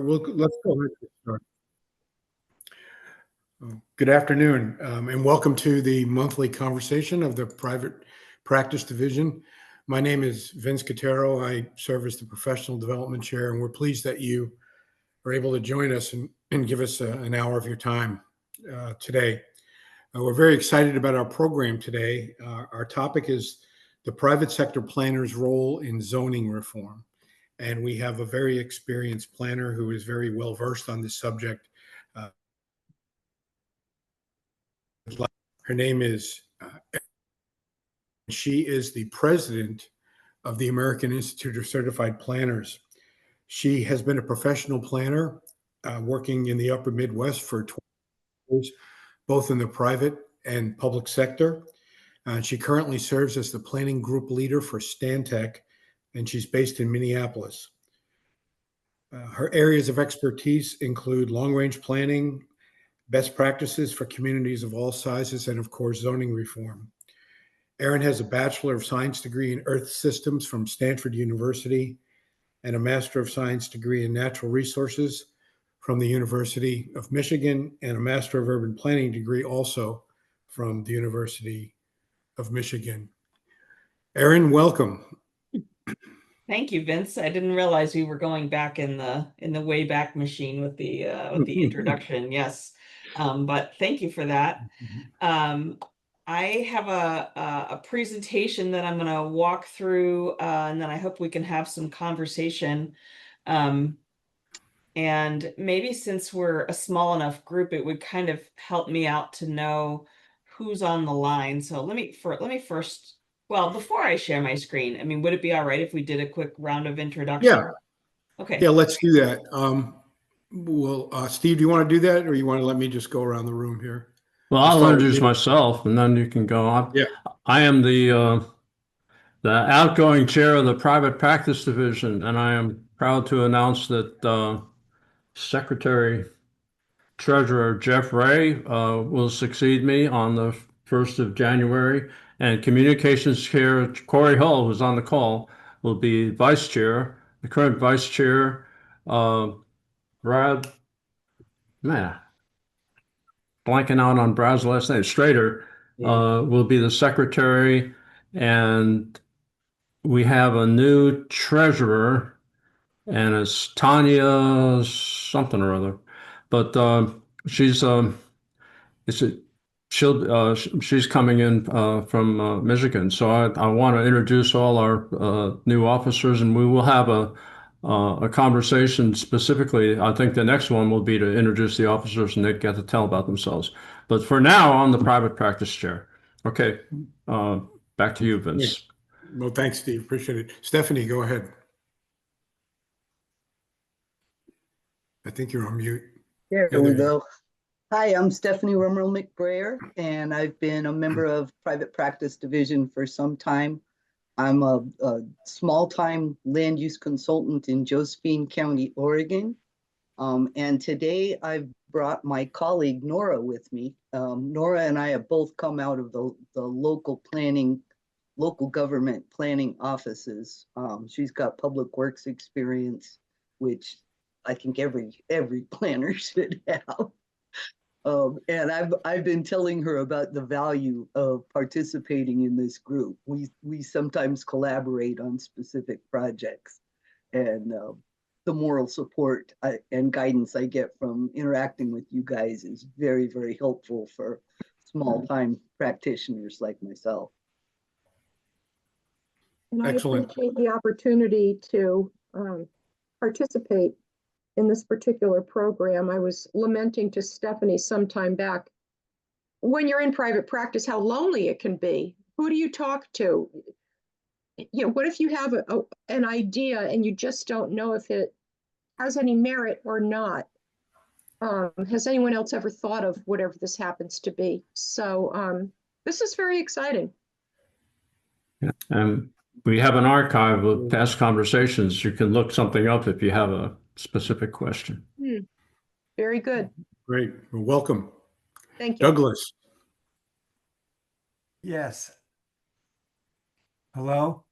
Let's go ahead and start. Good afternoon, and welcome to the monthly conversation of the Private Practice Division. My name is Vince Cotero. I serve as the Professional Development Chair, and we're pleased that you are able to join us and give us an hour of your time today. We're very excited about our program today. Our topic is the private sector planner's role in zoning reform. And we have a very experienced planner who is very well versed on this subject. Her name is Erin. She is the president of the American Institute of Certified Planners. She has been a professional planner working in the upper Midwest for 20 years, both in the private and public sector. She currently serves as the planning group leader for Stantec, and she's based in Minneapolis. Her areas of expertise include long-range planning, best practices for communities of all sizes, and of course, zoning reform. Erin has a Bachelor of Science degree in Earth Systems from Stanford University and a Master of Science degree in Natural Resources from the University of Michigan and a Master of Urban Planning degree also from the University of Michigan. Erin, welcome. Thank you, Vince. I didn't realize we were going back in the Wayback Machine with the introduction. Yes, but thank you for that. I have a presentation that I'm going to walk through, and then I hope we can have some conversation. And maybe since we're a small enough group, it would kind of help me out to know who's on the line. So let me first. Well, before I share my screen, I mean, would it be all right if we did a quick round of introduction? Yeah. Okay. Yeah, let's do that. Steve, do you want to do that, or you want to let me just go around the room here? Well, I'll introduce myself, and then you can go on. Yeah. I am the outgoing chair of the Private Practice Division, and I am proud to announce that Secretary Treasurer Jeff Ray will succeed me on the 1st of January, and Communications Chair Corey Hull, who's on the call, will be Vice Chair. The current Vice Chair, Brad, blanking out on Brad's last name, Strader, will be the Secretary, and we have a new Treasurer, and it's Tanya something or other, but she's she's coming in from Michigan. So I want to introduce all our new officers, and we will have a conversation specifically. I think the next one will be to introduce the officers and they get to tell about themselves. But for now, I'm the private practice chair. Okay, back to you, Vince. Well, thanks, Steve. Appreciate it. Stephanie, go ahead. I think you're on mute. There we go. Hi, I'm Stephanie Rumrell McBrayer, and I've been a member of Private Practice Division for some time. I'm a small-time land use consultant in Josephine County, Oregon. And today I've brought my colleague Nora with me. Nora and I have both come out of the local government planning offices. She's got public works experience, which I think every planner should have. And I've been telling her about the value of participating in this group. We sometimes collaborate on specific projects, and the moral support and guidance I get from interacting with you guys is very, very helpful for small-time practitioners like myself. And I Excellent. appreciate the opportunity to participate in this particular program. I was lamenting to Stephanie some time back, when you're in private practice, how lonely it can be. Who do you talk to? You know, what if you have an idea and you just don't know if it has any merit or not? Has anyone else ever thought of whatever this happens to be? So this is very exciting. Yeah. We have an archive of past conversations. You can look something up if you have a specific question. Very good. Great. Well, welcome. Thank you. Douglas. Yes. Hello?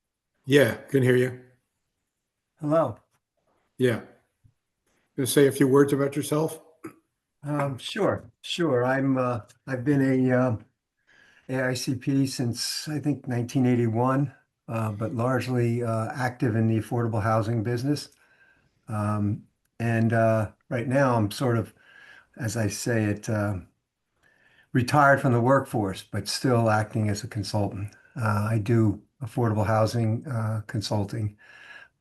Yeah, can hear you. Hello. Yeah. to say a few words about yourself? Sure. I've been a AICP since I think 1981, but largely active in the affordable housing business. And right now I'm sort of, as I say it, retired from the workforce, but still acting as a consultant. I do affordable housing consulting,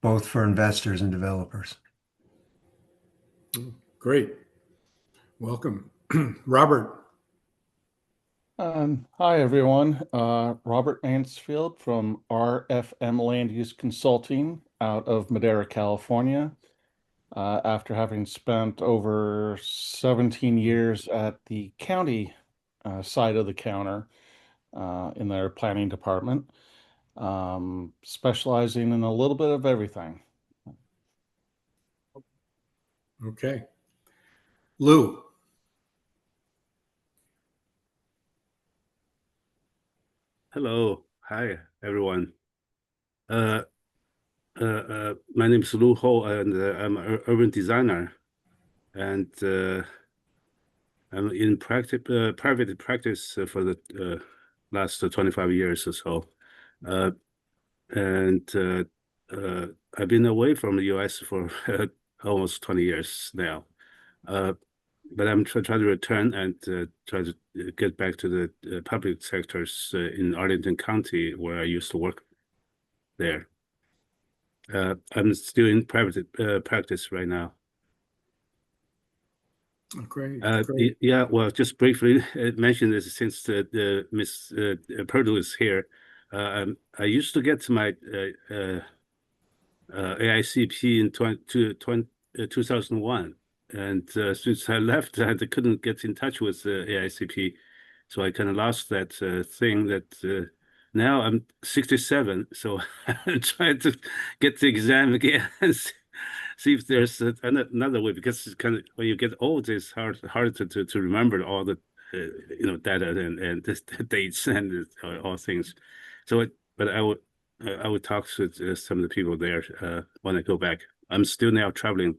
both for investors and developers. Great. Welcome. Robert. Hi, everyone. Robert Mansfield from RFM Land Use Consulting out of Madera, California. After having spent over 17 years at the county side of the counter in their planning department, specializing in a little bit of everything. Okay. Lou. Hello. Hi, everyone. My name is Lou Ho, and I'm an urban designer. And I'm in private practice for the last 25 years or so. I've been away from the US for almost 20 years now. But I'm trying to return and try to get back to the public sectors in Arlington County, where I used to work there. I'm still in private practice right now. Great. Yeah, well, just briefly mention this since the Miss Perdu is here. I used to get my AICP in 2001. And since I left, I couldn't get in touch with AICP. So I kind of lost that thing that now I'm 67. So I'm trying to get the exam again and see if there's another way, because it's kind of, when you get old, it's harder to remember all the data and the dates and all things. So, but I would talk to some of the people there when I go back. I'm still now traveling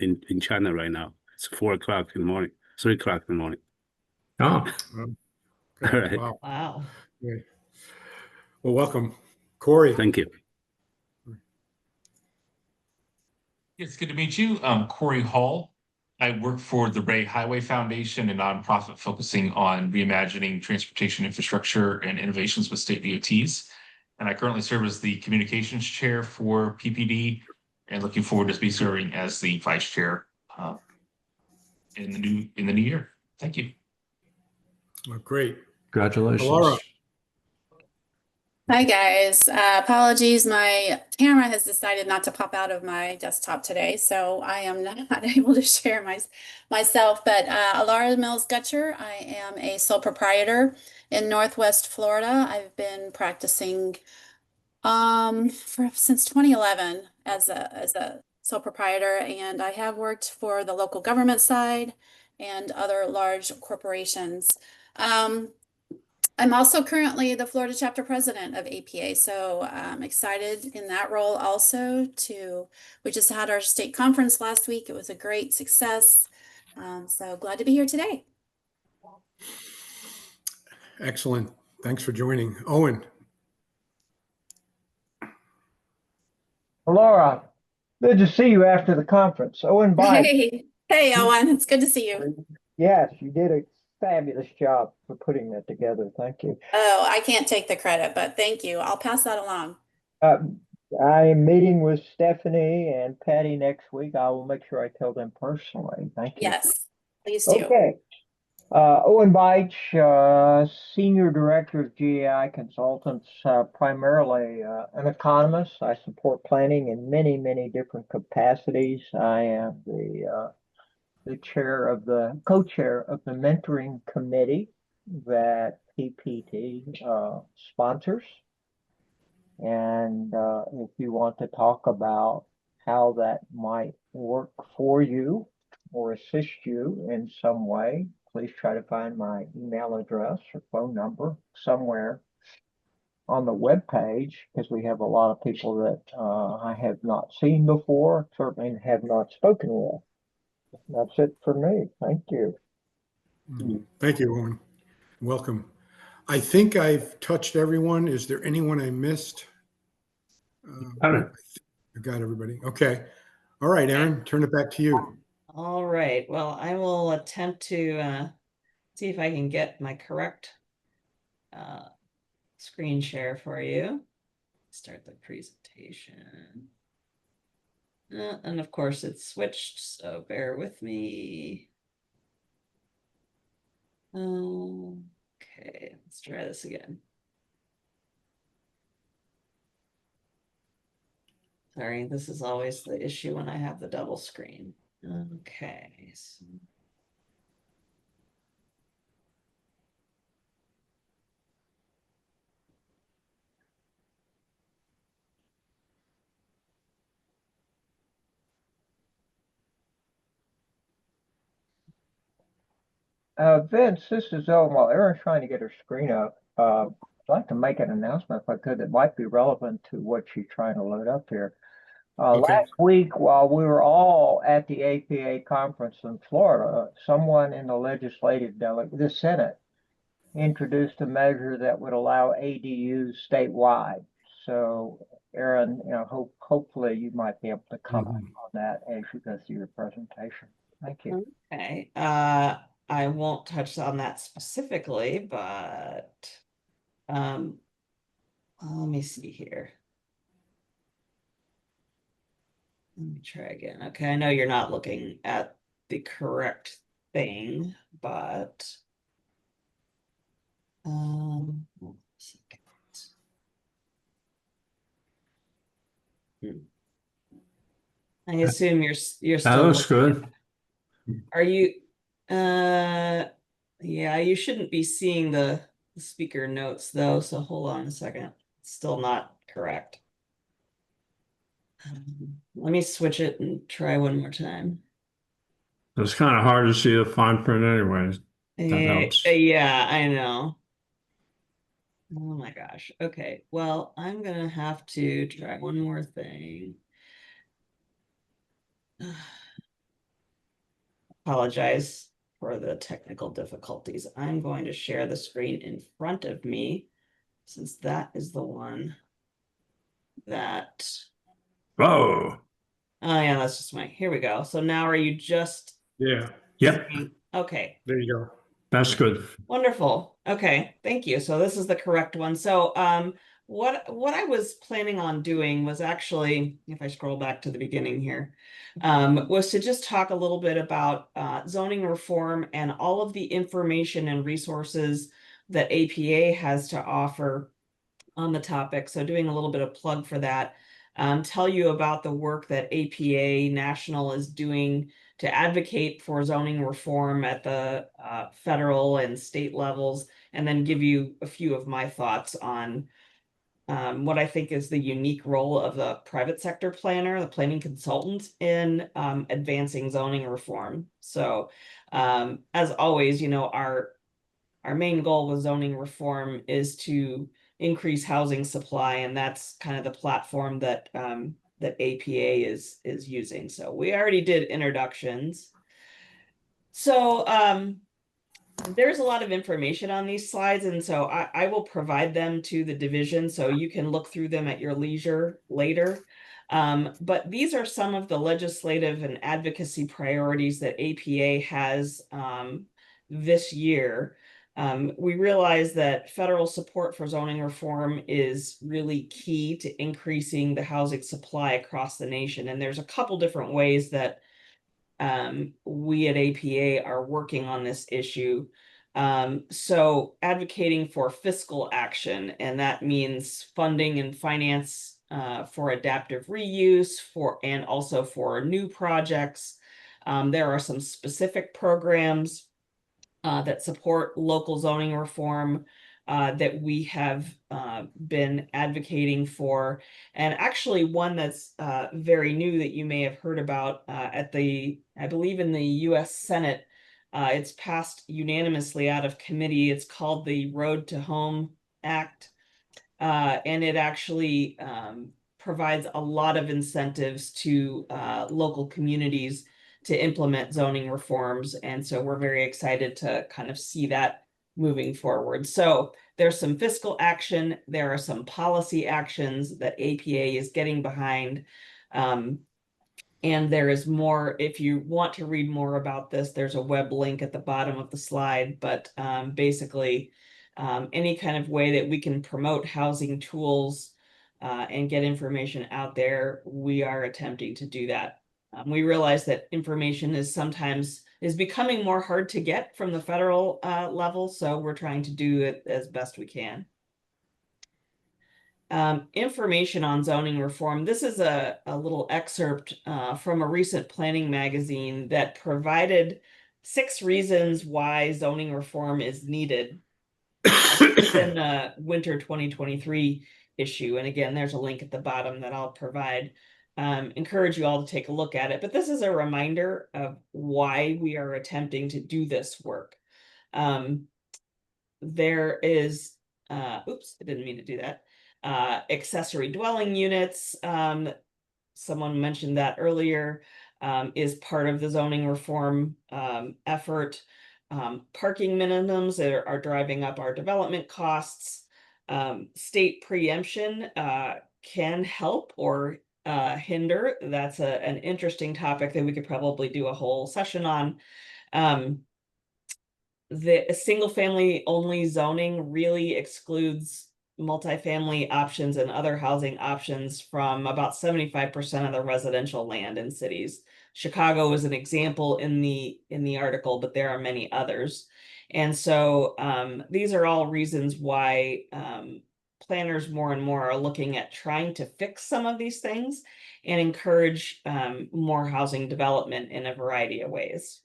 in China right now. It's 4 o'clock in the morning, 3 o'clock in the morning. Oh, Okay. All right. Wow. Wow. Great. Well, welcome. Corey. Thank you. It's good to meet you. I'm Corey Hall. I work for the Ray Highway Foundation, a nonprofit focusing on reimagining transportation infrastructure and innovations with state DOTs. And I currently serve as the communications chair for PPD, and looking forward to be serving as the vice chair in the new year. Thank you. Oh, great. congratulations. Laura. Hi guys, apologies, my camera has decided not to pop out of my desktop today, so I am not able to share myself, but Alara Mills Gutcher, I am a sole proprietor in Northwest Florida. I've been practicing since 2011 as a sole proprietor, and I have worked for the local government side and other large corporations. I'm also currently the Florida chapter president of APA, so I'm excited in that role also. We just had our state conference last week. It was a great success. So glad to be here today. Excellent. Thanks for joining. Owen. Laura, good to see you after the conference. Owen Bye. Hey, Owen, it's good to see you. Yes, you did a fabulous job for putting that together. Thank you. Oh, I can't take the credit, but thank you. I'll pass that along. I am meeting with Stephanie and Patty next week. I will make sure I tell them personally. Thank you. Yes, please do. Okay. Owen Beich, Senior Director of GAI Consultants, primarily an economist. I support planning in many, many different capacities. I am the co-chair of the mentoring committee that PPD sponsors. And if you want to talk about how that might work for you or assist you in some way, please try to find my email address or phone number somewhere. on the webpage, because we have a lot of people that I have not seen before, certainly have not spoken with. That's it for me. Thank you. Thank you, Owen. Welcome. I think I've touched everyone. Is there anyone I missed? I got everybody. Okay. All right, Erin, turn it back to you. All right. Well, I will attempt to see if I can get my correct screen share for you. Start the presentation. And of course it's switched, so bear with me. Okay, let's try this again. Sorry, this is always the issue when I have the double screen. Okay. So Vince, this is Owen. While Erin's trying to get her screen up, I'd like to make an announcement if I could that might be relevant to what she's trying to load up here. Okay. Last week, while we were all at the APA conference in Florida, someone in the the Senate, introduced a measure that would allow ADUs statewide. So, Erin, hopefully you might be able to comment on that as you go through your presentation. Thank you. okay. I won't touch on that specifically, but let me see here. Let me try again. Okay, I know you're not looking at the correct thing, but I assume you're That still looks good. Are you yeah, you shouldn't be seeing the speaker notes though, so hold on a second. It's still not correct. Let me switch it and try one more time. It's kind of hard to see the fine print anyways. That helps. Yeah, I know. Oh my gosh. Okay, well, I'm gonna have to try one more thing. Apologize for the technical difficulties. I'm going to share the screen in front of me, since that is the one that. Whoa. Oh yeah, that's just my. Here we go. So now are you just? Yeah. Yep. Okay. There you go. That's good. Wonderful. Okay, thank you. So this is the correct one. So what I was planning on doing was actually, if I scroll back to the beginning here, was to just talk a little bit about zoning reform and all of the information and resources that APA has to offer on the topic. So doing a little bit of plug for that, tell you about the work that APA National is doing to advocate for zoning reform at the federal and state levels, and then give you a few of my thoughts on what I think is the unique role of the private sector planner, the planning consultant, in advancing zoning reform. So as always, our main goal with zoning reform is to increase housing supply, and that's kind of the platform that that APA is using. So we already did introductions. So there's a lot of information on these slides, and so I will provide them to the division so you can look through them at your leisure later. But these are some of the legislative and advocacy priorities that APA has this year. We realize that federal support for zoning reform is really key to increasing the housing supply across the nation. And there's a couple different ways that we at APA are working on this issue. So advocating for fiscal action, and that means funding and finance for adaptive reuse and also for new projects. There are some specific programs that support local zoning reform that we have been advocating for. And actually one that's very new that you may have heard about at I believe in the US Senate, it's passed unanimously out of committee. It's called the Road to Home Act. and it actually provides a lot of incentives to local communities to implement zoning reforms. And so we're very excited to kind of see that moving forward. So there's some fiscal action, there are some policy actions that APA is getting behind. And there is more, if you want to read more about this, there's a web link at the bottom of the slide, but basically any kind of way that we can promote housing tools and get information out there, we are attempting to do that. We realize that information is sometimes becoming more hard to get from the federal level, so we're trying to do it as best we can. Information on zoning reform. This is a little excerpt from a recent planning magazine that provided 6 reasons why zoning reform is needed. It's in the winter 2023 issue. And again, there's a link at the bottom that I'll provide. Encourage you all to take a look at it. But this is a reminder of why we are attempting to do this work. There is, oops, I didn't mean to do that. Accessory dwelling units, someone mentioned that earlier, is part of the zoning reform effort. Parking minimums are driving up our development costs. State preemption can help or hinder. That's an interesting topic that we could probably do a whole session on. The single family only zoning really excludes multifamily options and other housing options from about 75% of the residential land in cities. Chicago is an example in the article, but there are many others. And so these are all reasons why planners more and more are looking at trying to fix some of these things and encourage more housing development in a variety of ways.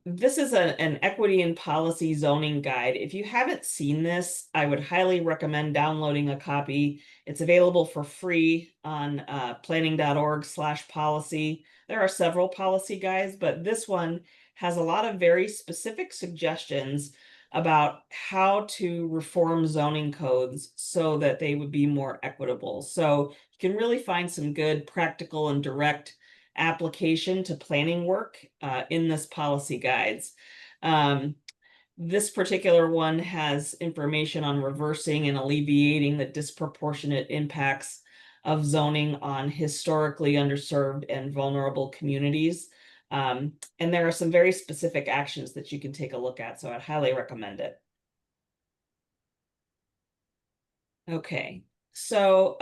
This is an equity and policy zoning guide. If you haven't seen this, I would highly recommend downloading a copy. It's available for free on planning.org/policy. There are several policy guides, but this one has a lot of very specific suggestions about how to reform zoning codes so that they would be more equitable. So you can really find some good practical and direct application to planning work in this policy guides. This particular one has information on reversing and alleviating the disproportionate impacts of zoning on historically underserved and vulnerable communities. And there are some very specific actions that you can take a look at, so I'd highly recommend it. Okay, so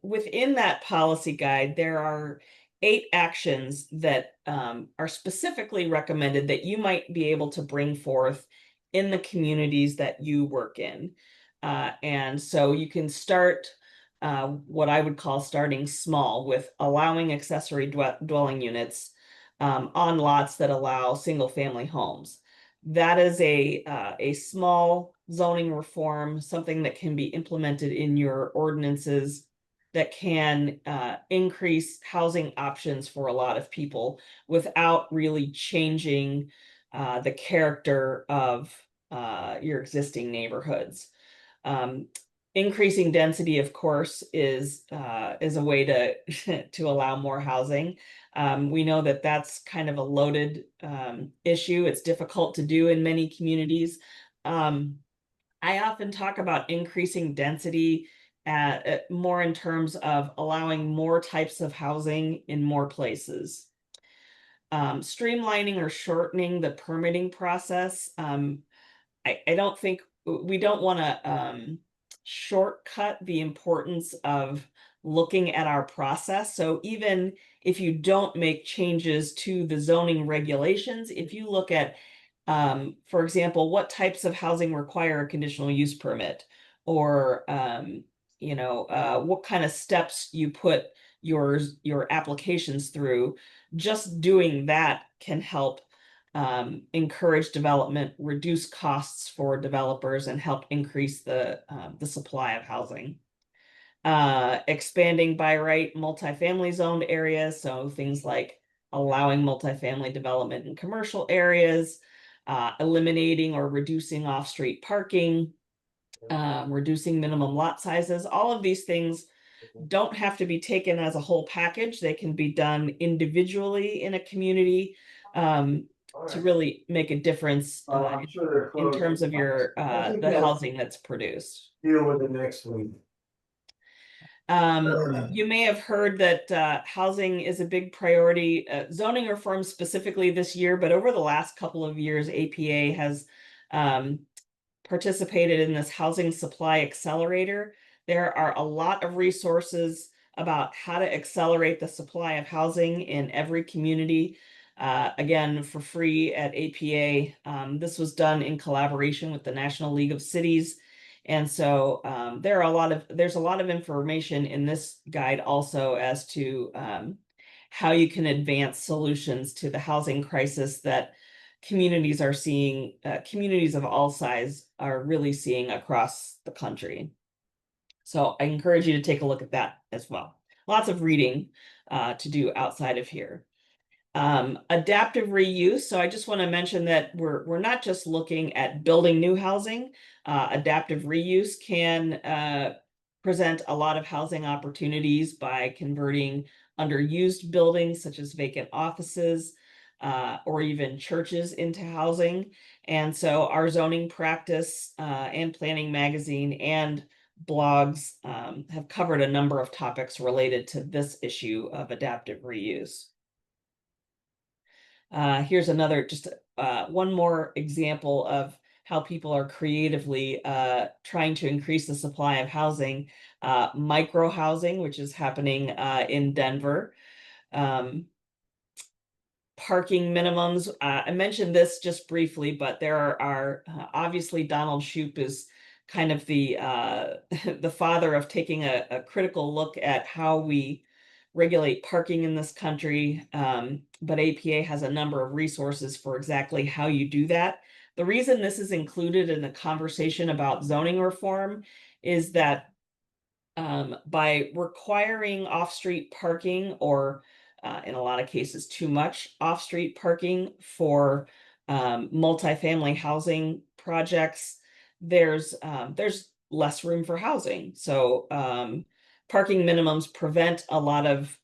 within that policy guide, there are 8 actions that are specifically recommended that you might be able to bring forth in the communities that you work in. And so you can start what I would call starting small with allowing accessory dwelling units on lots that allow single family homes. That is a small zoning reform, something that can be implemented in your ordinances that can increase housing options for a lot of people without really changing the character of your existing neighborhoods. Increasing density, of course, is a way to to allow more housing. We know that that's kind of a loaded issue. It's difficult to do in many communities. I often talk about increasing density more in terms of allowing more types of housing in more places. Streamlining or shortening the permitting process. I don't think we don't want to shortcut the importance of looking at our process. So even if you don't make changes to the zoning regulations, if you look at, for example, what types of housing require a conditional use permit, or what kind of steps you put your applications through, just doing that can help encourage development, reduce costs for developers, and help increase the supply of housing. Expanding by right multifamily zoned areas, so things like allowing multifamily development in commercial areas, eliminating or reducing off-street parking, reducing minimum lot sizes. All of these things don't have to be taken as a whole package. They can be done individually in a community to really make a difference I'm sure they're in closed. terms of your I think the they'll housing that's produced. deal with it next week. You may have heard that housing is a big priority, zoning reform specifically this year, but over the last couple of years, APA has participated in this Housing Supply Accelerator. There are a lot of resources about how to accelerate the supply of housing in every community. Again, for free at APA. This was done in collaboration with the National League of Cities. And so there's a lot of information in this guide also as to how you can advance solutions to the housing crisis that communities are seeing, communities of all size are really seeing across the country. So I encourage you to take a look at that as well. Lots of reading to do outside of here. Adaptive reuse. So I just want to mention that we're not just looking at building new housing. Adaptive reuse can present a lot of housing opportunities by converting underused buildings such as vacant offices or even churches into housing. And so our zoning practice and planning magazine and blogs have covered a number of topics related to this issue of adaptive reuse. Here's another, just one more example of how people are creatively trying to increase the supply of housing. Micro housing, which is happening in Denver. Parking minimums. I mentioned this just briefly, but there are obviously Donald Shoup is kind of the the father of taking a critical look at how we regulate parking in this country. But APA has a number of resources for exactly how you do that. The reason this is included in the conversation about zoning reform is that by requiring off-street parking or in a lot of cases too much off-street parking for multifamily housing projects, there's less room for housing. So parking minimums prevent a lot of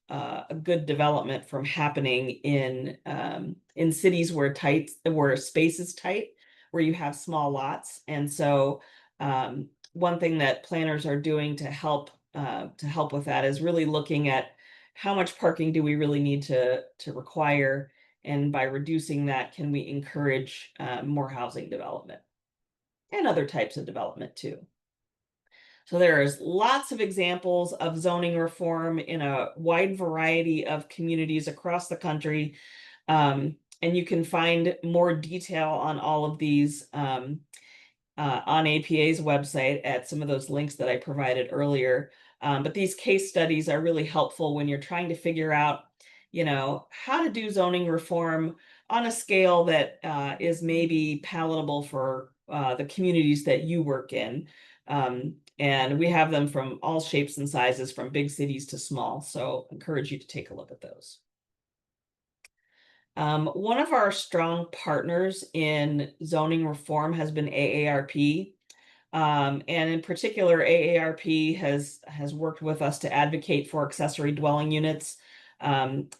good development from happening in cities where space is tight, where you have small lots. And so one thing that planners are doing to help with that is really looking at how much parking do we really need to require, and by reducing that, can we encourage more housing development and other types of development too. So there's lots of examples of zoning reform in a wide variety of communities across the country. And you can find more detail on all of these on APA's website at some of those links that I provided earlier. But these case studies are really helpful when you're trying to figure out, how to do zoning reform on a scale that is maybe palatable for the communities that you work in. And we have them from all shapes and sizes, from big cities to small. So I encourage you to take a look at those. One of our strong partners in zoning reform has been AARP. And in particular, AARP has worked with us to advocate for accessory dwelling units.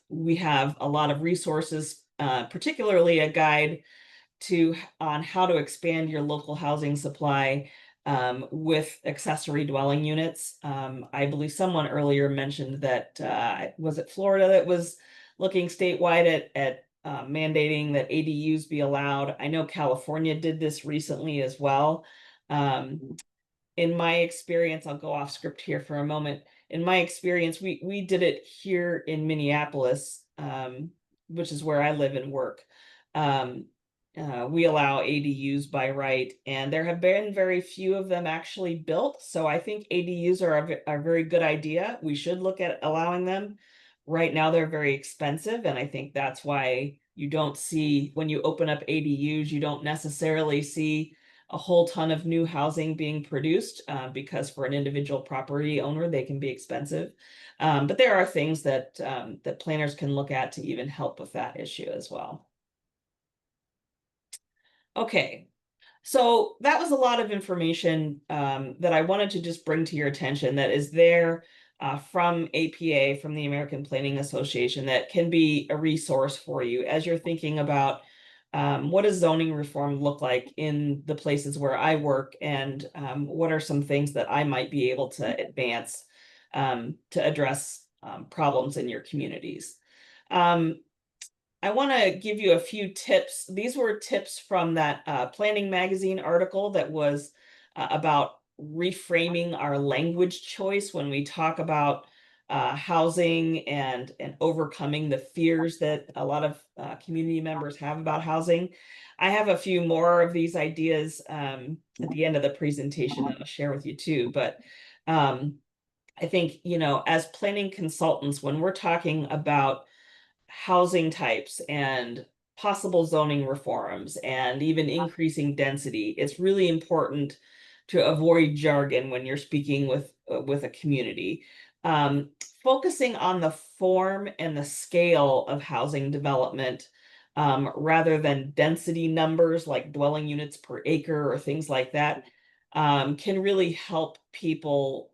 We have a lot of resources, particularly a guide on how to expand your local housing supply with accessory dwelling units. I believe someone earlier mentioned that, was it Florida that was looking statewide at mandating that ADUs be allowed? I know California did this recently as well. In my experience, I'll go off script here for a moment. In my experience, we did it here in Minneapolis, which is where I live and work. We allow ADUs by right, and there have been very few of them actually built. So I think ADUs are a very good idea. We should look at allowing them. Right now, they're very expensive, and I think that's why you don't see, when you open up ADUs, you don't necessarily see a whole ton of new housing being produced, because for an individual property owner, they can be expensive. But there are things that that planners can look at to even help with that issue as well. Okay, So that was a lot of information that I wanted to just bring to your attention that is there from APA, from the American Planning Association, that can be a resource for you as you're thinking about what does zoning reform look like in the places where I work, and what are some things that I might be able to advance to address problems in your communities. I want to give you a few tips. These were tips from that Planning Magazine article that was about reframing our language choice when we talk about housing and overcoming the fears that a lot of community members have about housing. I have a few more of these ideas at the end of the presentation that I'll share with you too. But I think, you know, as planning consultants, when we're talking about housing types and possible zoning reforms and even increasing density, it's really important to avoid jargon when you're speaking with a community. Focusing on the form and the scale of housing development rather than density numbers like dwelling units per acre or things like that can really help people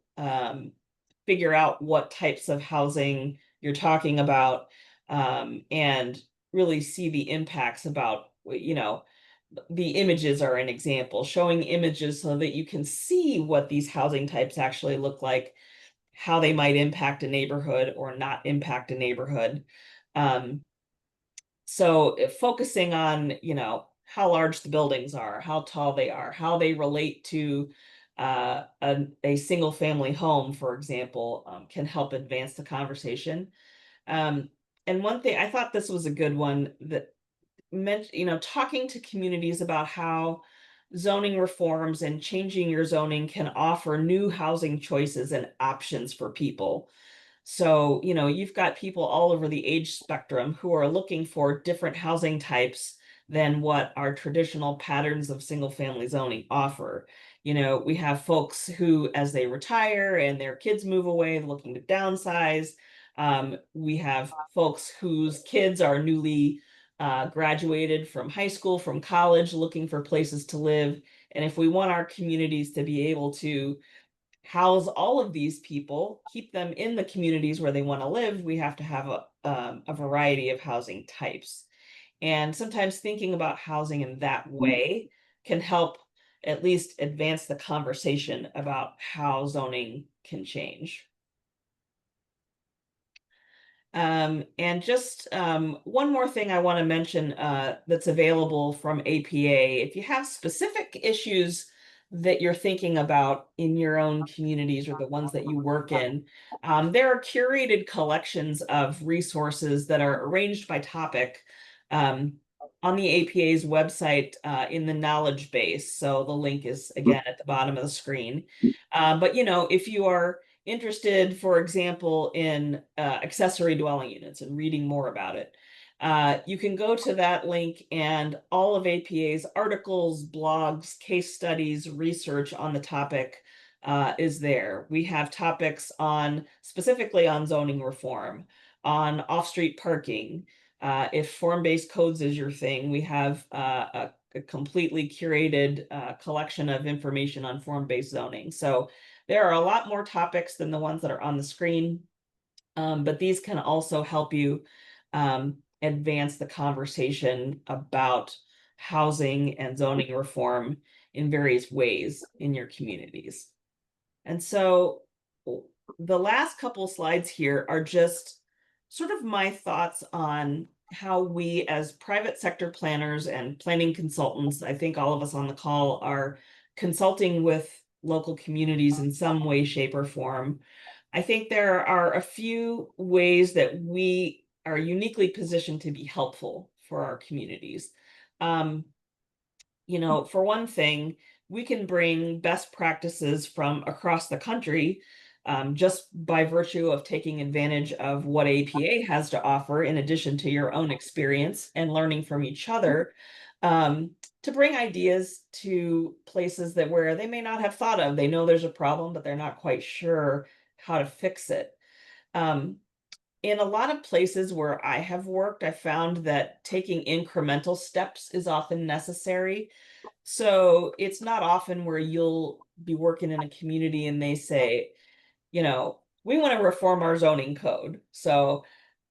figure out what types of housing you're talking about, and really see the impacts about, you know, the images are an example, showing images so that you can see what these housing types actually look like, how they might impact a neighborhood or not impact a neighborhood. So focusing on, you know, how large the buildings are, how tall they are, how they relate to a single family home, for example, can help advance the conversation. And one thing, I thought this was a good one that meant, you know, talking to communities about how zoning reforms and changing your zoning can offer new housing choices and options for people. So, you know, you've got people all over the age spectrum who are looking for different housing types than what our traditional patterns of single family zoning offer. You know, we have folks who, as they retire and their kids move away, looking to downsize. We have folks whose kids are newly graduated from high school, from college, looking for places to live. And if we want our communities to be able to house all of these people, keep them in the communities where they want to live, we have to have a variety of housing types. And sometimes thinking about housing in that way can help at least advance the conversation about how zoning can change. And just one more thing I want to mention that's available from APA. If you have specific issues that you're thinking about in your own communities or the ones that you work in, there are curated collections of resources that are arranged by topic on the APA's website in the knowledge base. So the link is again at the bottom of the screen. But you know, if you are interested, for example, in accessory dwelling units and reading more about it, you can go to that link, and all of APA's articles, blogs, case studies, research on the topic is there. We have topics on specifically on zoning reform, on off-street parking. If form-based codes is your thing, we have a completely curated collection of information on form-based zoning. So there are a lot more topics than the ones that are on the screen, but these can also help you advance the conversation about housing and zoning reform in various ways in your communities. And so the last couple slides here are just sort of my thoughts on how we as private sector planners and planning consultants, I think all of us on the call are consulting with local communities in some way, shape, or form. I think there are a few ways that we are uniquely positioned to be helpful for our communities. You know, for one thing, we can bring best practices from across the country just by virtue of taking advantage of what APA has to offer, in addition to your own experience and learning from each other, to bring ideas to places that where they may not have thought of. They know there's a problem, but they're not quite sure how to fix it. in a lot of places where I have worked, I found that taking incremental steps is often necessary. So it's not often where you'll be working in a community and they say, we want to reform our zoning code. So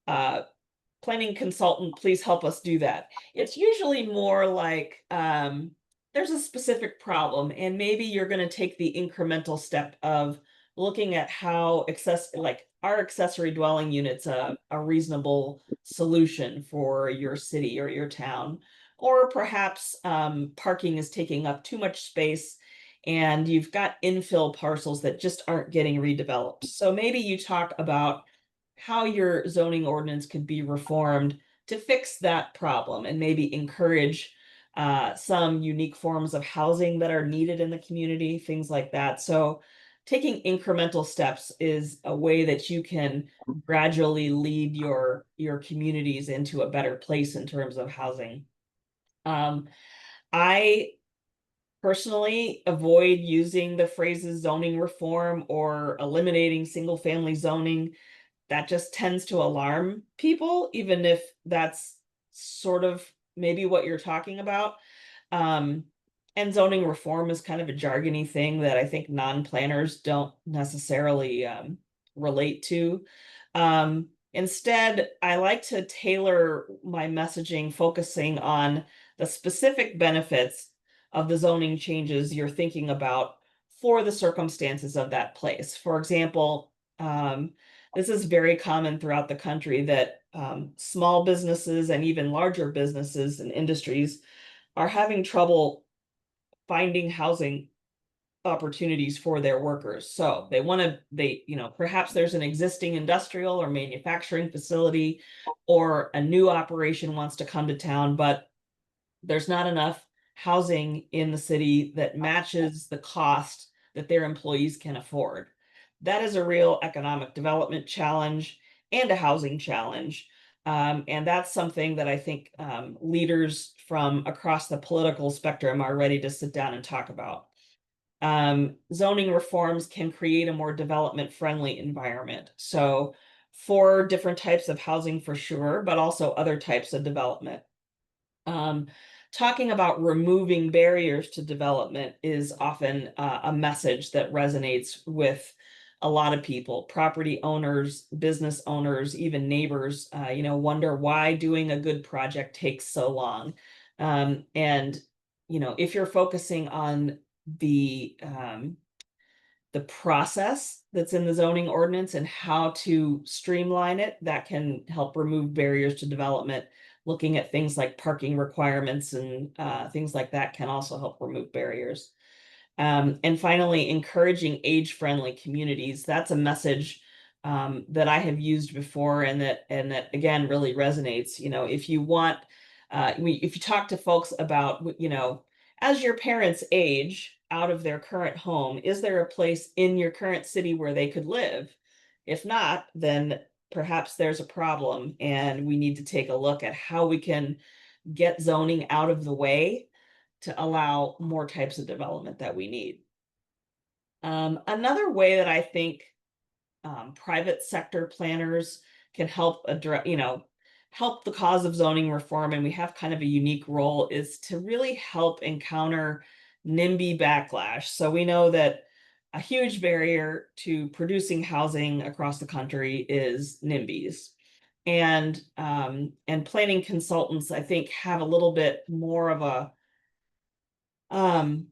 planning consultant, please help us do that. It's usually more like there's a specific problem, and maybe you're going to take the incremental step of looking at how our accessory dwelling units a reasonable solution for your city or your town, or perhaps parking is taking up too much space and you've got infill parcels that just aren't getting redeveloped. So maybe you talk about how your zoning ordinance could be reformed to fix that problem and maybe encourage some unique forms of housing that are needed in the community, things like that. So taking incremental steps is a way that you can gradually lead your communities into a better place in terms of housing. I personally avoid using the phrases zoning reform or eliminating single family zoning. That just tends to alarm people, even if that's sort of maybe what you're talking about. And zoning reform is kind of a jargony thing that I think non-planners don't necessarily relate to. Instead, I like to tailor my messaging focusing on the specific benefits of the zoning changes you're thinking about for the circumstances of that place. For example, this is very common throughout the country that small businesses and even larger businesses and industries are having trouble finding housing opportunities for their workers. So perhaps there's an existing industrial or manufacturing facility or a new operation wants to come to town, but there's not enough housing in the city that matches the cost that their employees can afford. That is a real economic development challenge and a housing challenge. And that's something that I think leaders from across the political spectrum are ready to sit down and talk about. Zoning reforms can create a more development-friendly environment. So for different types of housing for sure, but also other types of development. Talking about removing barriers to development is often a message that resonates with a lot of people, property owners, business owners, even neighbors, wonder why doing a good project takes so long. And if you're focusing on the process that's in the zoning ordinance and how to streamline it, that can help remove barriers to development. Looking at things like parking requirements and things like that can also help remove barriers. And finally, encouraging age-friendly communities. That's a message that I have used before and that again really resonates. If you want, if you talk to folks about, as your parents age out of their current home, is there a place in your current city where they could live? If not, then perhaps there's a problem and we need to take a look at how we can get zoning out of the way to allow more types of development that we need. Another way that I think private sector planners can help address, help the cause of zoning reform, and we have kind of a unique role, is to really help encounter NIMBY backlash. So we know that a huge barrier to producing housing across the country is NIMBYs. And planning consultants, I think, have a little bit more of an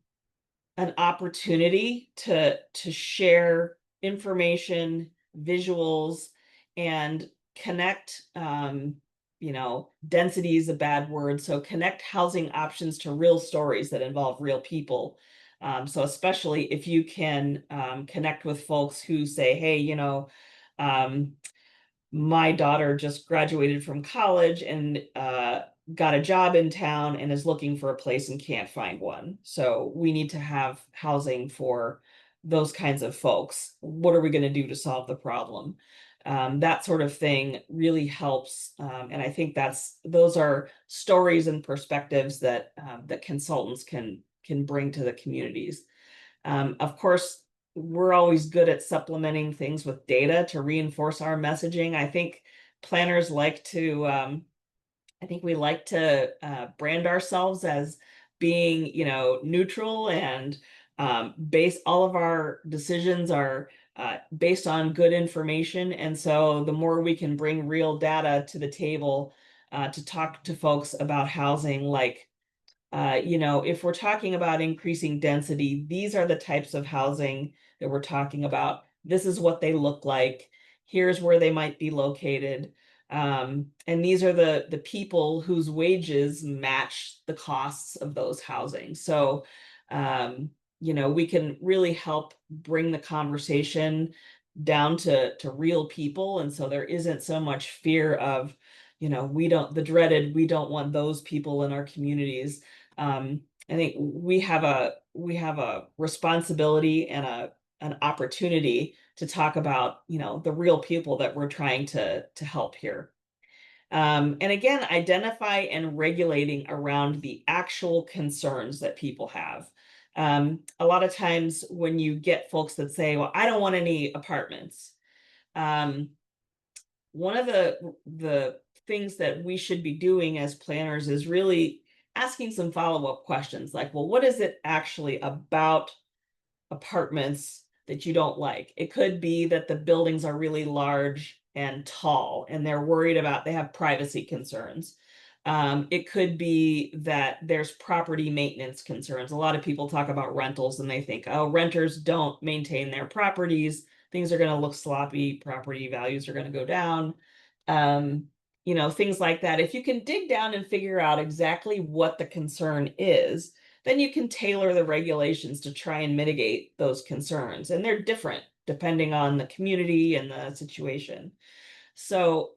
opportunity to share information, visuals, and connect, density is a bad word. So connect housing options to real stories that involve real people. So especially if you can connect with folks who say, hey, my daughter just graduated from college and got a job in town and is looking for a place and can't find one. So we need to have housing for those kinds of folks. What are we going to do to solve the problem? That sort of thing really helps. And I think those are stories and perspectives that consultants can bring to the communities. Of course, we're always good at supplementing things with data to reinforce our messaging. I think planners like to, I think we like to brand ourselves as being, you know, neutral, and all of our decisions are based on good information. And so the more we can bring real data to the table to talk to folks about housing, like, you know, if we're talking about increasing density, these are the types of housing that we're talking about. This is what they look like. Here's where they might be located. And these are the people whose wages match the costs of those housing. So, you know, we can really help bring the conversation down to real people. And so there isn't so much fear of, you know, we don't want those people in our communities. I think we have a responsibility and an opportunity to talk about, you know, the real people that we're trying to help here. And again, identify and regulating around the actual concerns that people have. A lot of times when you get folks that say, well, I don't want any apartments. One of the things that we should be doing as planners is really asking some follow-up questions, like, well, what is it actually about apartments that you don't like? It could be that the buildings are really large and tall, and they're worried about, they have privacy concerns. It could be that there's property maintenance concerns. A lot of people talk about rentals and they think, oh, renters don't maintain their properties. Things are going to look sloppy. Property values are going to go down. You know, things like that. If you can dig down and figure out exactly what the concern is, then you can tailor the regulations to try and mitigate those concerns. And they're different depending on the community and the situation. So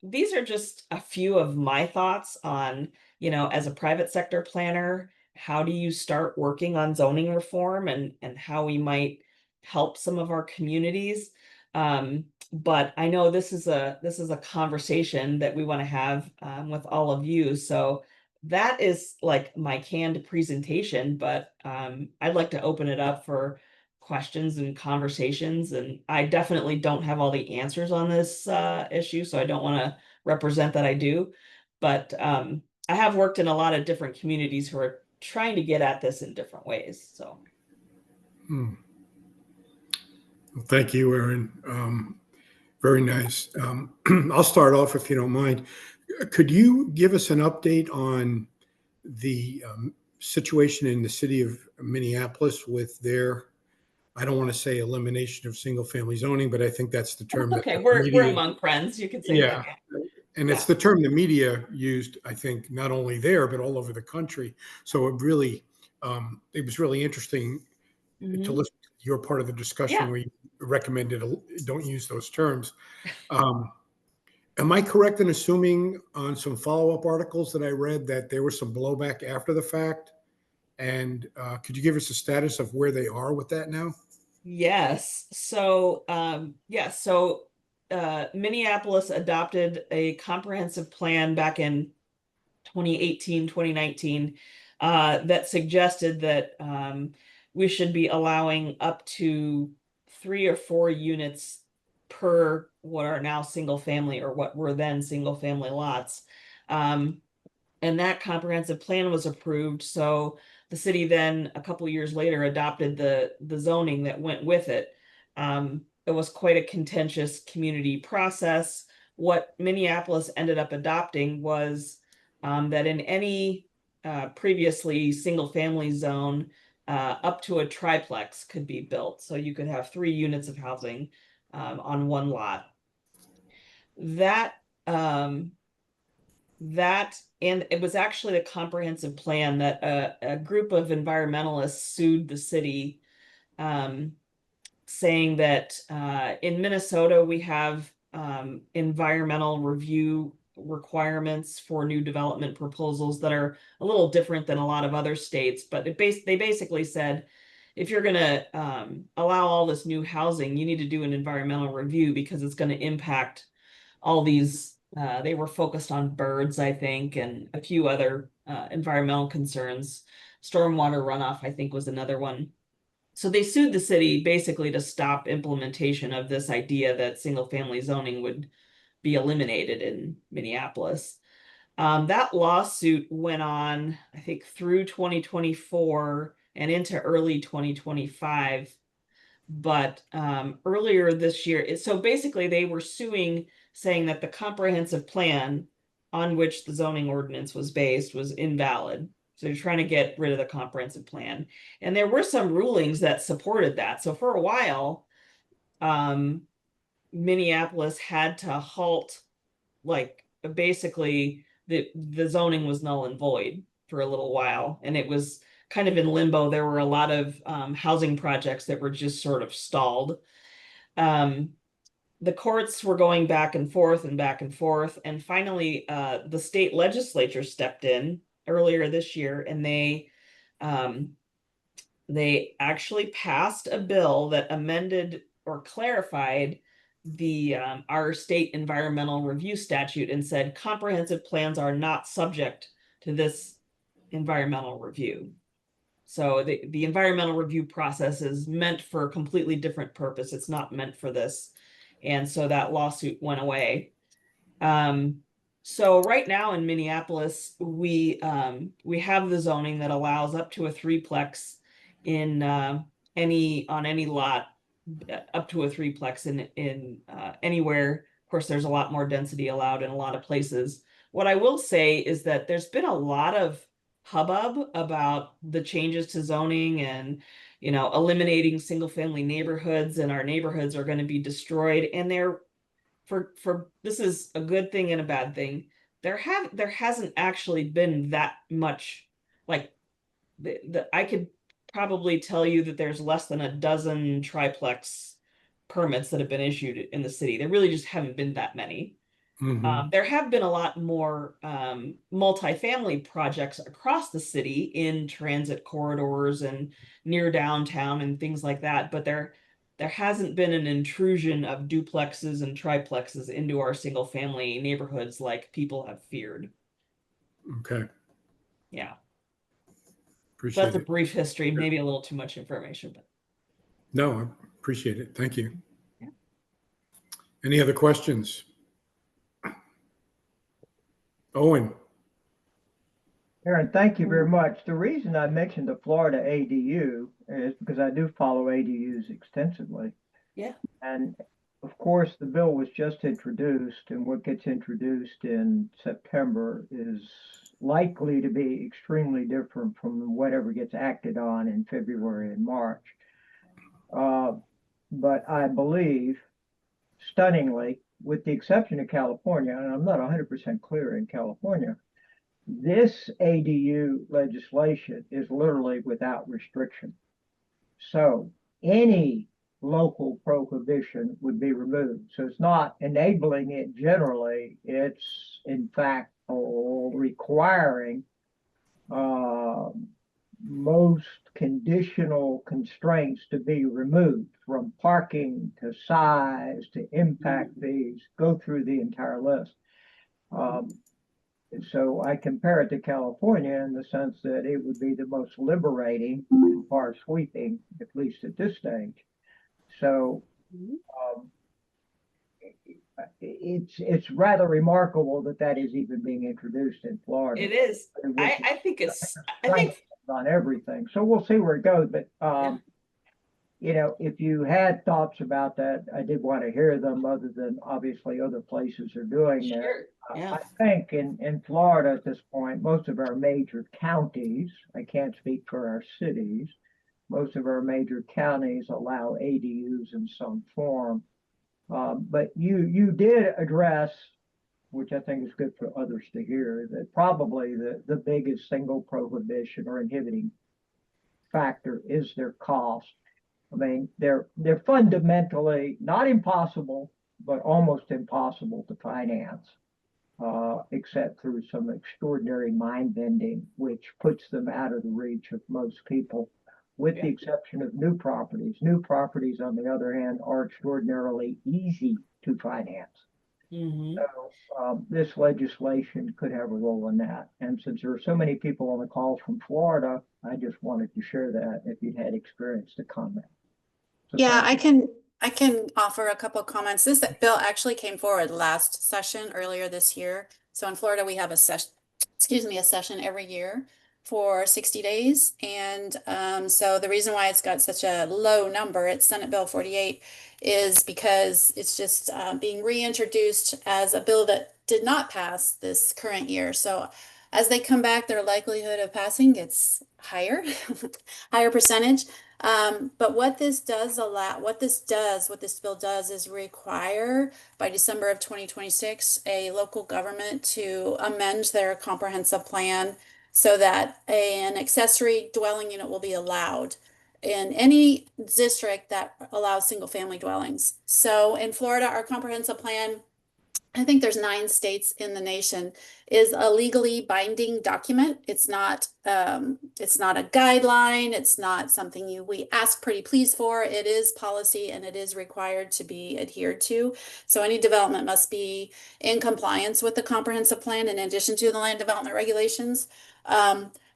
these are just a few of my thoughts on, you know, as a private sector planner, how do you start working on zoning reform, and how we might help some of our communities. But I know this is a conversation that we want to have with all of you. So that is like my canned presentation, but I'd like to open it up for questions and conversations. And I definitely don't have all the answers on this issue, so I don't want to represent that I do. But I have worked in a lot of different communities who are trying to get at this in different ways. So. Well, thank you, Erin. Very nice. I'll start off, if you don't mind. Could you give us an update on the situation in the city of Minneapolis with their, I don't want to say elimination of single family zoning, but I think that's the term. Okay, that we're among friends. You could say yeah. that. And it's the term the media used, I think, not only there, but all over the country. So it was really interesting to listen to your part of the discussion where you recommended don't use those terms. Am I correct in assuming on some follow-up articles that I read that there was some blowback after the fact? And could you give us a status of where they are with that now? Yes. So, Minneapolis adopted a comprehensive plan back in 2018, 2019, that suggested that we should be allowing up to 3 or 4 units per what are now single family, or what were then single family lots. And that comprehensive plan was approved. So the city then, a couple of years later, adopted the zoning that went with it. It was quite a contentious community process. What Minneapolis ended up adopting was that in any previously single family zone, up to a triplex could be built. So you could have 3 units of housing on one lot. And it was actually a comprehensive plan that a group of environmentalists sued the city, saying that in Minnesota we have environmental review requirements for new development proposals that are a little different than a lot of other states. But they basically said, if you're going to allow all this new housing, you need to do an environmental review, because it's going to impact all these. They were focused on birds, I think, and a few other environmental concerns. Stormwater runoff, I think, was another one. So they sued the city basically to stop implementation of this idea that single family zoning would be eliminated in Minneapolis. That lawsuit went on, I think, through 2024 and into early 2025. But earlier this year, so basically they were suing, saying that the comprehensive plan on which the zoning ordinance was based was invalid. So they're trying to get rid of the comprehensive plan. And there were some rulings that supported that. So for a while, Minneapolis had to halt, like basically the zoning was null and void for a little while, and it was kind of in limbo. There were a lot of housing projects that were just sort of stalled. The courts were going back and forth and back and forth, and finally the state legislature stepped in earlier this year, and they actually passed a bill that amended or clarified the our state environmental review statute and said comprehensive plans are not subject to this environmental review. So the environmental review process is meant for a completely different purpose. It's not meant for this. And so that lawsuit went away. So right now in Minneapolis, we have the zoning that allows up to a threeplex in on any lot, up to a threeplex in anywhere. Of course, there's a lot more density allowed in a lot of places. What I will say is that there's been a lot of hubbub about the changes to zoning and, you know, eliminating single family neighborhoods, and our neighborhoods are going to be destroyed. And they're for this is a good thing and a bad thing. There hasn't actually been that much, like I could probably tell you that there's less than a dozen triplex permits that have been issued in the city. There really just haven't been that many. There have been a lot more multifamily projects across the city in transit corridors and near downtown and things like that, but there hasn't been an intrusion of duplexes and triplexes into our single family neighborhoods like people have feared. Okay. Yeah. Appreciate That's a it. brief history, maybe a little too much information, but No, I appreciate it. Thank you. Yeah. Any other questions? Owen. Erin, thank you very much. The reason I mentioned the Florida ADU is because I do follow ADUs extensively. Yeah. And of course, the bill was just introduced, and what gets introduced in September is likely to be extremely different from whatever gets acted on in February and March. But I believe, stunningly, with the exception of California, and I'm not 100% clear in California, this ADU legislation is literally without restriction. So any local prohibition would be removed. So it's not enabling it generally, it's in fact requiring most conditional constraints to be removed, from parking to size to impact fees, go through the entire list. So I compare it to California in the sense that it would be the most liberating and far sweeping, at least at this stage. So it's rather remarkable that that is even being introduced in Florida. it is. I think on everything. So we'll see where it goes. But you know, if you had thoughts about that, I did want to hear them, other than obviously other places are doing that. sure. Yeah. I think in Florida at this point, most of our major counties, I can't speak for our cities, most of our major counties allow ADUs in some form. But you did address, which I think is good for others to hear, that probably the biggest single prohibition or inhibiting factor is their cost. I mean, they're fundamentally not impossible, but almost impossible to finance, except through some extraordinary mind bending, which puts them out of the reach of most people, with the exception of new properties. New properties, on the other hand, are extraordinarily easy to finance. Mhm. So this legislation could have a role in that. And since there are so many people on the calls from Florida, I just wanted to share that if you had experience to comment. So Yeah, thank you. I can offer a couple of comments. This bill actually came forward last session earlier this year. So in Florida, we have a session, a session every year for 60 days. And so the reason why it's got such a low number, it's Senate Bill 48, is because it's just being reintroduced as a bill that did not pass this current year. So as they come back, their likelihood of passing gets higher, higher percentage. But what this bill does is require by December of 2026, a local government to amend their comprehensive plan so that an accessory dwelling unit will be allowed in any district that allows single family dwellings. So in Florida, our comprehensive plan, I think there's 9 states in the nation, is a legally binding document. It's not a guideline. It's not something we ask pretty please for. It is policy and it is required to be adhered to. So any development must be in compliance with the comprehensive plan in addition to the land development regulations.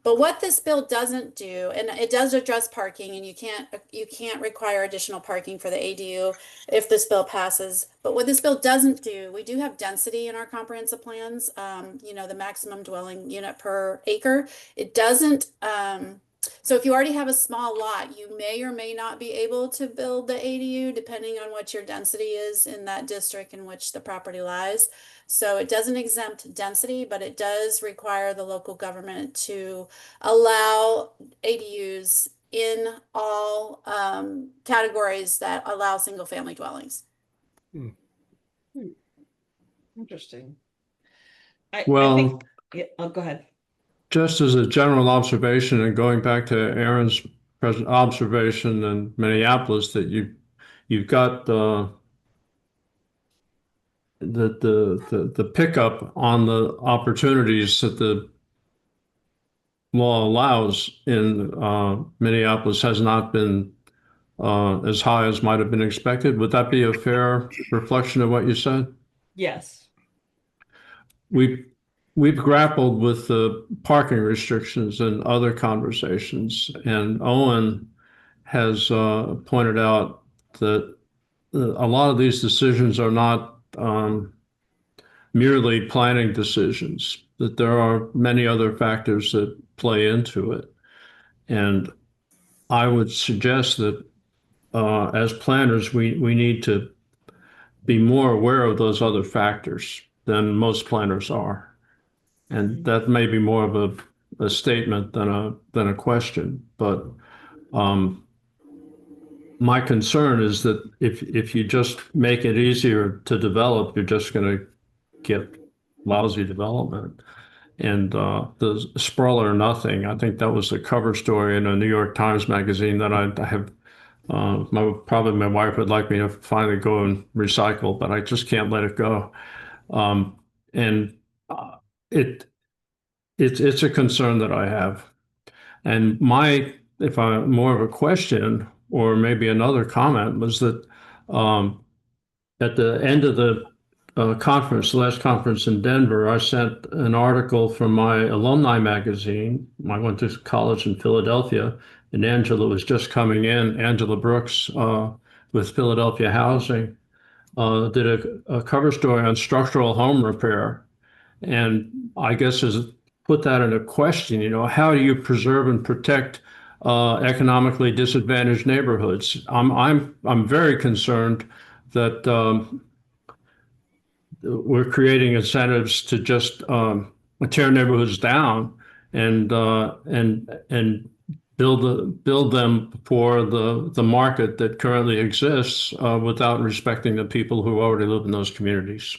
But what this bill doesn't do, and it does address parking, and you can't require additional parking for the ADU if this bill passes. But what this bill doesn't do, we do have density in our comprehensive plans, the maximum dwelling unit per acre. It doesn't, so if you already have a small lot, you may or may not be able to build the ADU depending on what your density is in that district in which the property lies. So it doesn't exempt density, but it does require the local government to allow ADUs in all categories that allow single family dwellings. Interesting. Well, yeah, go ahead. just as a general observation, and going back to Erin's present observation in Minneapolis, that you've got the pickup on the opportunities that the law allows in Minneapolis has not been as high as might have been expected. Would that be a fair reflection of what you said? Yes. We've grappled with the parking restrictions in other conversations, and Owen has pointed out that a lot of these decisions are not merely planning decisions, that there are many other factors that play into it. And I would suggest that as planners, we need to be more aware of those other factors than most planners are. And that may be more of a statement than a question. But my concern is that if you just make it easier to develop, you're just going to get lousy development. And the sprawl or nothing, I think that was the cover story in a New York Times magazine that I have. Probably my wife would like me to finally go and recycle, but I just can't let it go. And it's a concern that I have. And if I more of a question or maybe another comment was that at the end of the conference, the last conference in Denver, I sent an article from my alumni magazine. I went to college in Philadelphia, and Angela was just coming in. Angela Brooks with Philadelphia Housing did a cover story on structural home repair, and I guess as put that in a question, how do you preserve and protect economically disadvantaged neighborhoods? I'm very concerned that we're creating incentives to just tear neighborhoods down and build them for the market that currently exists without respecting the people who already live in those communities.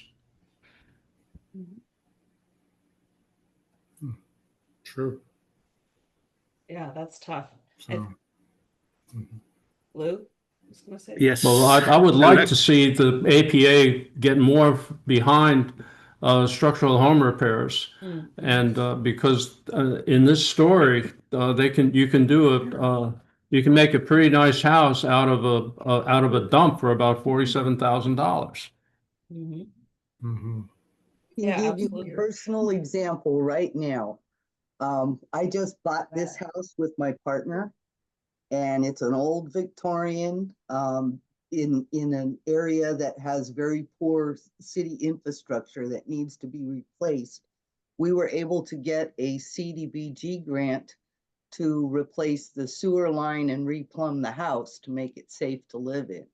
True. Yeah, that's tough. So, Lou, I was going to say. Yes. Well, I would like to see the APA get more behind structural home repairs, and because in this story, you can make a pretty nice house out of a dump for about $47,000. Mhm. Can Yeah, give you absolutely. a personal example right now. I just bought this house with my partner, and it's an old Victorian in an area that has very poor city infrastructure that needs to be replaced. We were able to get a CDBG grant to replace the sewer line and replumb the house to make it safe to live in.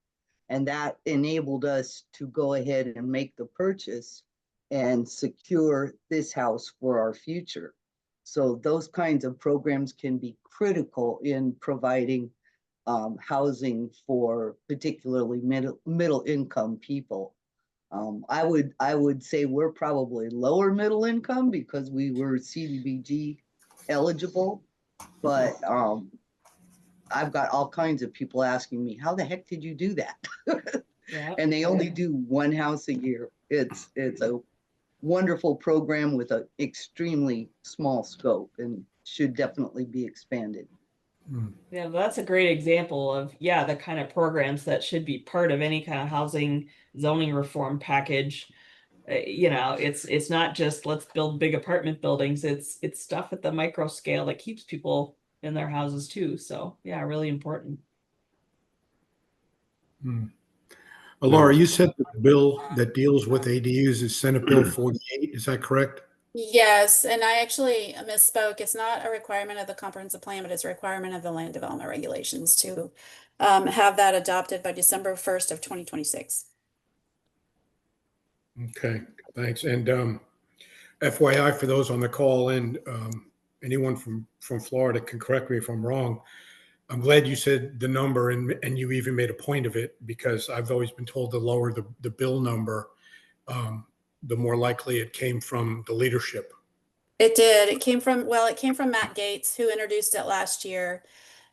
And that enabled us to go ahead and make the purchase and secure this house for our future. So those kinds of programs can be critical in providing housing for particularly middle income people. I would say we're probably lower middle income because we were CDBG eligible, but I've got all kinds of people asking me, how the heck did you do that? Yeah. And they only do one house a year. It's a wonderful program with an extremely small scope and should definitely be expanded. Yeah, that's a great example of, yeah, the kind of programs that should be part of any kind of housing zoning reform package. You know, it's not just let's build big apartment buildings. It's stuff at the micro scale that keeps people in their houses too. So yeah, really important. Laura, you said the bill that deals with ADUs is Senate Bill 48. Is that correct? Yes, and I actually misspoke. It's not a requirement of the comprehensive plan, but it's a requirement of the land development regulations to have that adopted by December 1st of 2026. Okay, thanks. And FYI, for those on the call and anyone from Florida can correct me if I'm wrong. I'm glad you said the number and you even made a point of it, because I've always been told the lower the bill number, the more likely it came from the leadership. It did. It came from Matt Gates, who introduced it last year.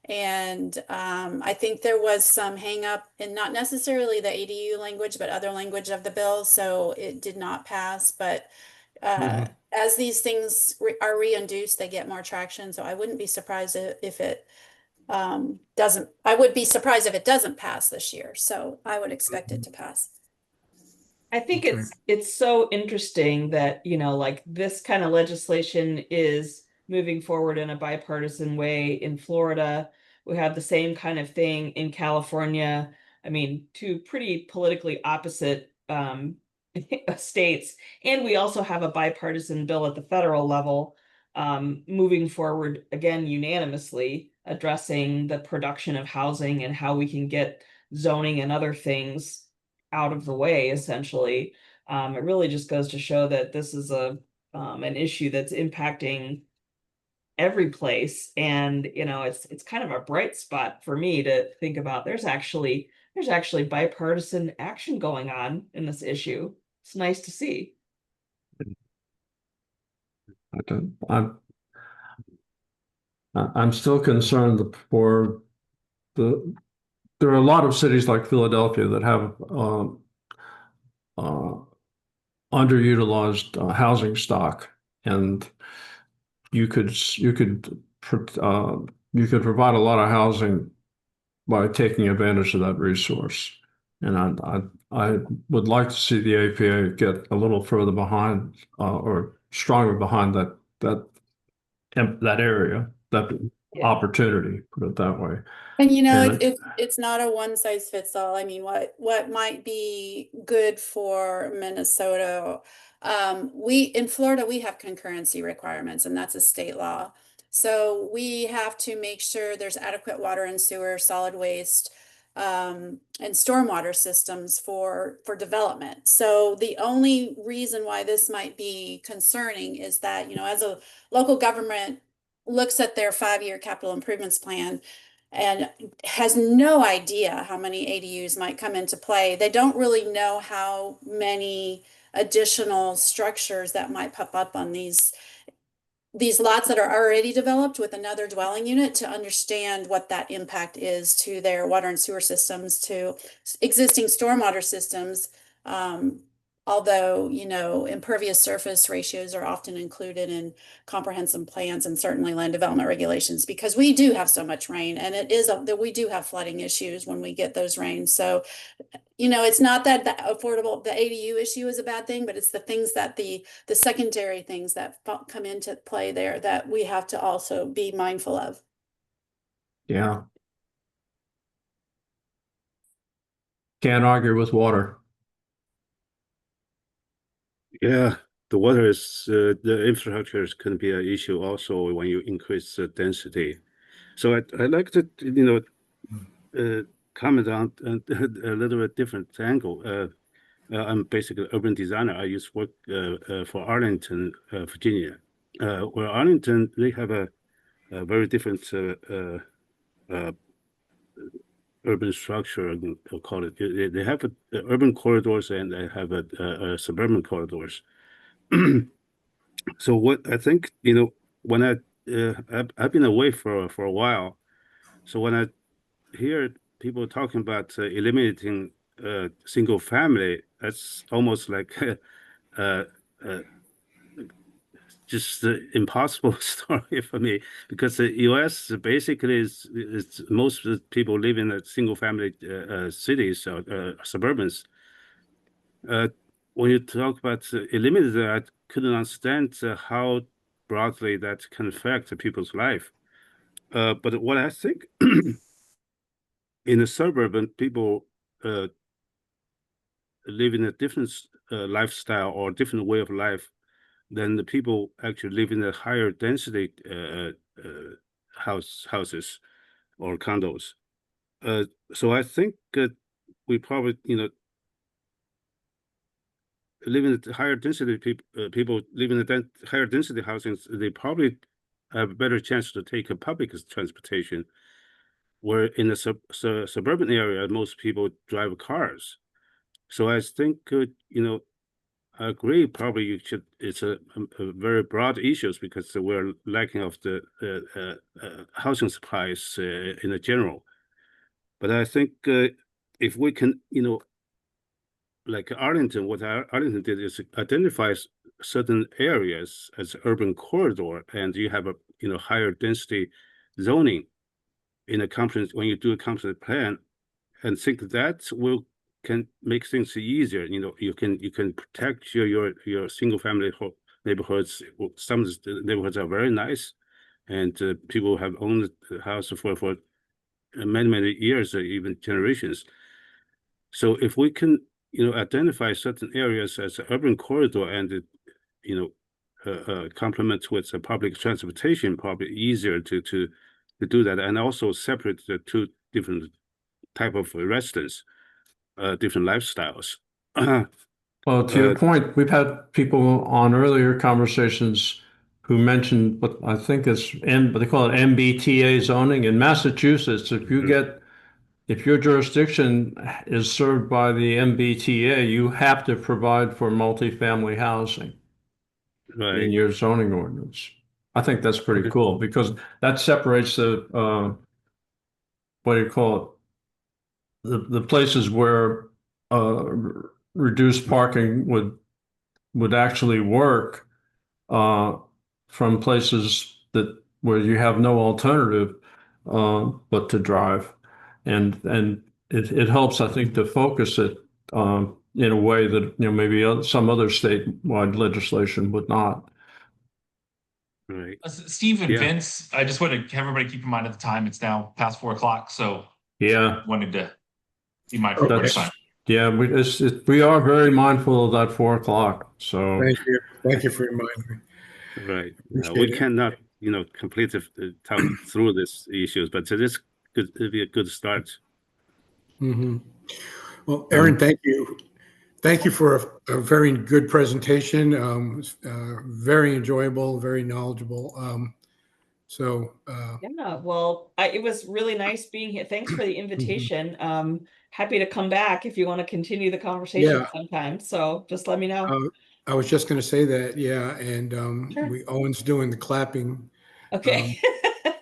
And I think there was some hang up in not necessarily the ADU language, but other language of the bill. So it did not pass. But as these things are reintroduced, they get more traction. So I wouldn't be surprised if it doesn't. I would be surprised if it doesn't pass this year. So I would expect it to pass. I think Okay. it's so interesting that, you know, like this kind of legislation is moving forward in a bipartisan way in Florida. We have the same kind of thing in California. I mean, two pretty politically opposite states. And we also have a bipartisan bill at the federal level moving forward again unanimously, addressing the production of housing and how we can get zoning and other things out of the way, essentially. It really just goes to show that this is an issue that's impacting every place, and you know, it's kind of a bright spot for me to think about. There's actually bipartisan action going on in this issue. It's nice to see. I'm still concerned for there are a lot of cities like Philadelphia that have underutilized housing stock, and you could provide a lot of housing by taking advantage of that resource. And I would like to see the APA get a little further behind or stronger behind that area, that opportunity, put it that way. And you know, And it's not a one size fits all. I mean, what might be good for Minnesota? In Florida, we have concurrency requirements, and that's a state law. So we have to make sure there's adequate water and sewer, solid waste, and stormwater systems for development. So the only reason why this might be concerning is that, you know, as a local government looks at their 5-year capital improvements plan and has no idea how many ADUs might come into play. They don't really know how many additional structures that might pop up on these lots that are already developed with another dwelling unit, to understand what that impact is to their water and sewer systems, to existing stormwater systems, Although, you know, impervious surface ratios are often included in comprehensive plans and certainly land development regulations, because we do have so much rain, and it is that we do have flooding issues when we get those rains. So, you know, it's not that the ADU issue is a bad thing, but it's the things that the secondary things that come into play there that we have to also be mindful of. Yeah. Can't argue with water. Yeah, the water is the infrastructure is going to be an issue also when you increase the density. So I'd like to comment on a little bit different angle. I'm basically an urban designer. I used to work for Arlington, Virginia, where Arlington they have a very different urban structure. I'll call it. They have urban corridors and they have suburban corridors. So what I think, when I've been away for a while, so when I hear people talking about eliminating single family, that's almost like just impossible story for me, because the U.S. basically is most of the people live in single family cities or suburbans. When you talk about eliminating that, I couldn't understand how broadly that can affect people's life. But what I think in the suburban, people live in a different lifestyle or different way of life than the people actually live in a higher density houses or condos. So I think we probably, live in the higher density people live in the higher density housing, they probably have a better chance to take a public transportation, where in the suburban area, most people drive cars. So I think, I agree, probably it's a very broad issues, because we're lacking of the housing supplies in the general. But I think if we can, like Arlington, what Arlington did is identify certain areas as urban corridor, and you have a higher density zoning in a comprehensive, when you do a comprehensive plan, and think that can make things easier. You can protect your single family neighborhoods. Some of the neighborhoods are very nice, and people have owned the house for many years, or even generations. So if we can identify certain areas as an urban corridor, and complement with public transportation, probably easier to do that, and also separate the two different type of residents, different lifestyles. Well, to your point, we've had people on earlier conversations who mentioned what I think is what they call it MBTA zoning in Massachusetts. If your jurisdiction is served by the MBTA, you have to provide for multifamily housing in your zoning ordinance. I think that's pretty cool, because that separates the what do you call it? The places where reduced parking would actually work from places where you have no alternative but to drive. And it helps, I think, to focus it in a way that maybe some other statewide legislation would not. Right. Steve and Vince, I just want to have everybody keep in mind at the time, it's now past 4 o'clock. So yeah, wanted to be mindful of time. Yeah, we are very mindful of that 4 o'clock. So thank you for reminding me. Right. We cannot, completely talk through these issues, but this could be a good start. Mm-hmm. Well, Erin, thank you. Thank you for a very good presentation. Very enjoyable, very knowledgeable. Yeah, well, it was really nice being here. Thanks for the invitation. Happy to come back if you want to continue the conversation sometime. So just let me know. I was just going to say that, yeah, and Sure. Owen's doing the clapping. Okay.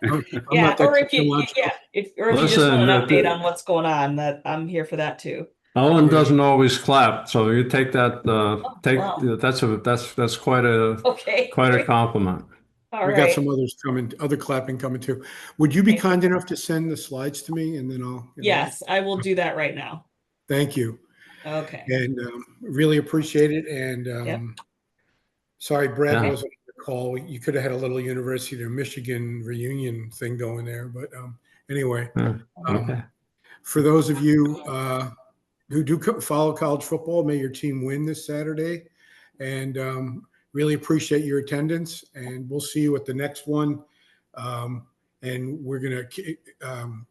I'm yeah, not that or if you technological. just want an update on what's going on, that I'm here for that too. Owen doesn't always clap, so you take that. wow. That's quite a Okay. quite a great. compliment. All We got right. some others coming, other clapping coming too. Would you be kind enough to send the slides to me and then I'll? Yes, I will do that right now. Thank you. Okay. And really appreciate it. And Yep. sorry, Brad Yeah. wasn't on the call. You could have had a little University of Michigan reunion thing going there. But anyway, Okay. for those of you who do follow college football, may your team win this Saturday. And really appreciate your attendance. And we'll see you at the next one. And we're going to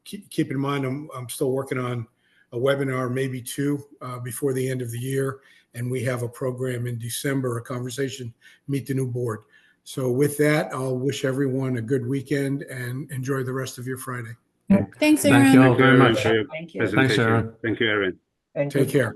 keep in mind, I'm still working on a webinar, maybe two, before the end of the year. And we have a program in December, a conversation, meet the new board. So with that, I'll wish everyone a good weekend and enjoy the rest of your Friday. Thanks, Thank Erin. you all very much. For your Thank you. presentation. Thanks, Erin. Thank you, Erin. And Take care.